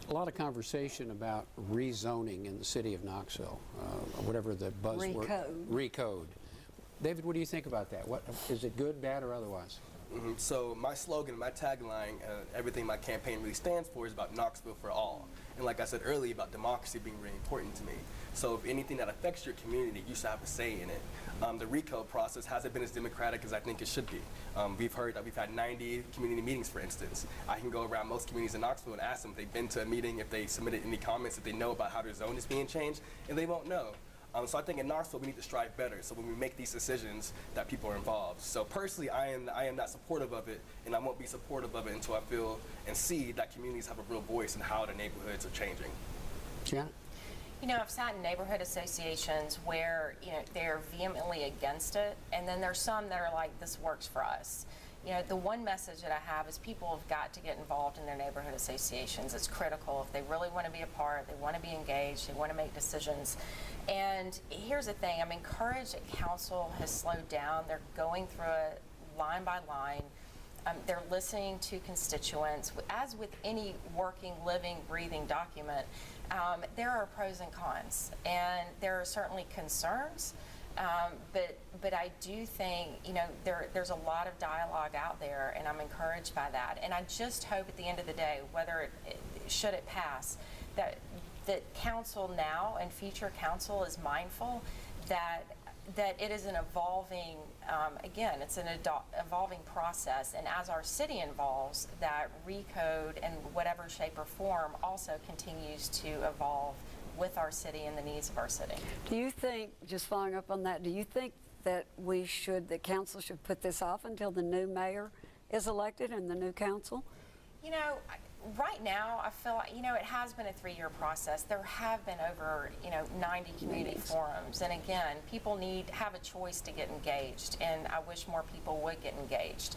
A lot of conversation about rezoning in the city of Knoxville, whatever the buzzword. Recode. David, what do you think about that? What is it, good, bad, or otherwise? So my slogan, my tagline, everything my campaign really stands for is about Knoxville for all. And like I said earlier, about democracy being really important to me. So if anything that affects your community, you should have a say in it. The Recode process hasn't been as democratic as I think it should be. We've heard that we've had 90 community meetings, for instance. I can go around most communities in Knoxville and ask them if they've been to a meeting, if they submitted any comments, if they know about how their zone is being changed, and they won't know. So I think in Knoxville we need to strive better, so when we make these decisions that people are involved. So personally, I am not supportive of it, and I won't be supportive of it until I feel and see that communities have a real voice in how the neighborhoods are changing. Yeah. You know, I've sat in neighborhood associations where, you know, they're vehemently against it, and then there's some that are like, this works for us. You know, the one message that I have is people have got to get involved in their neighborhood associations. It's critical if they really want to be a part, they want to be engaged, they want to make decisions. And here's the thing, I'm encouraged that council has slowed down. They're going through it line by line. They're listening to constituents. As with any working, living, breathing document, there are pros and cons, and there are certainly concerns. But I do think, you know, there's a lot of dialogue out there, and I'm encouraged by that. And I just hope at the end of the day, whether should it pass, that council now and future council is mindful that it is an evolving, again, it's an evolving process, and as our city evolves, that Recode in whatever shape or form also continues to evolve with our city and the needs of our city. Do you think, just following up on that, do you think that the council should put this off until the new mayor is elected and the new council? You know, right now, I feel like, you know, it has been a 3-year process. There have been over, 90 community forums. And again, people have a choice to get engaged, and I wish more people would get engaged.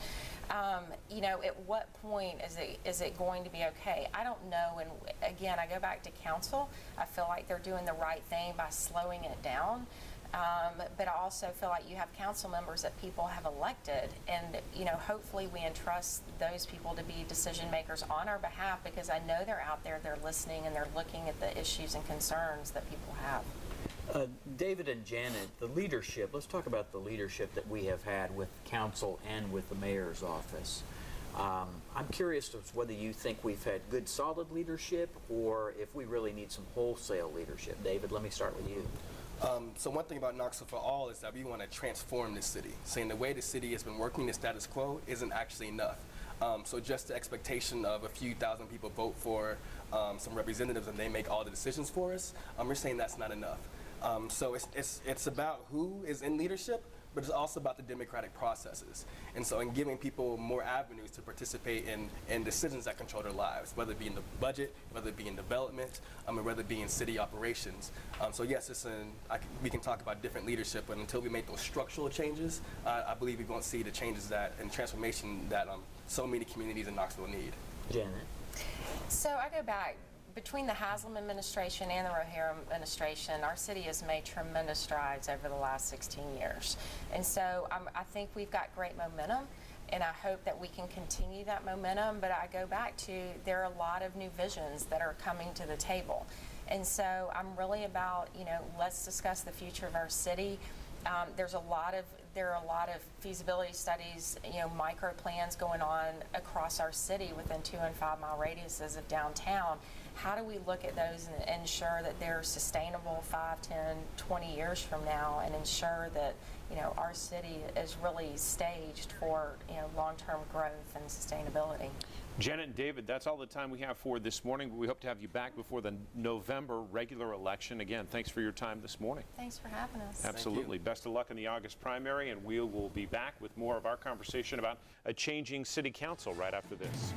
At what point is it going to be okay? I don't know. And again, I go back to council. I feel like they're doing the right thing by slowing it down. But I also feel like you have council members that people have elected, and hopefully we entrust those people to be decision makers on our behalf, because I know they're out there, they're listening, and they're looking at the issues and concerns that people have. David and Janet, the leadership, let's talk about the leadership that we have had with council and with the mayor's office. I'm curious as whether you think we've had good solid leadership, or if we really need some wholesale leadership. David, let me start with you. So one thing about Knoxville for All is that we want to transform this city. Saying the way the city has been working, the status quo, isn't actually enough. So just the expectation of a few thousand people vote for some representatives and they make all the decisions for us, we're saying that's not enough. So it's about who is in leadership, but it's also about the democratic processes. And so in giving people more avenues to participate in decisions that control their lives, whether it be in the budget, whether it be in development, and whether it be in city operations. So yes, we can talk about different leadership, but until we make those structural changes, I believe we won't see the changes and transformation that so many communities in Knoxville need. Janet? So I go back. Between the Haslam administration and the O'Hara administration, our city has made tremendous strides over the last 16 years. And so I think we've got great momentum, and I hope that we can continue that momentum. But I go back to, there are a lot of new visions that are coming to the table. And so I'm really about, let's discuss the future of our city. There are a lot of feasibility studies, micro plans going on across our city within 2- and 5-mile radiuses of downtown. How do we look at those and ensure that they're sustainable 5, 10, 20 years from now, and ensure that our city is really staged for long-term growth and sustainability? Janet and David, that's all the time we have for this morning, but we hope to have you back before the November regular election. Again, thanks for your time this morning. Thanks for having us. Absolutely. Best of luck in the August primary, and we will be back with more of our conversation about a changing city council right after this.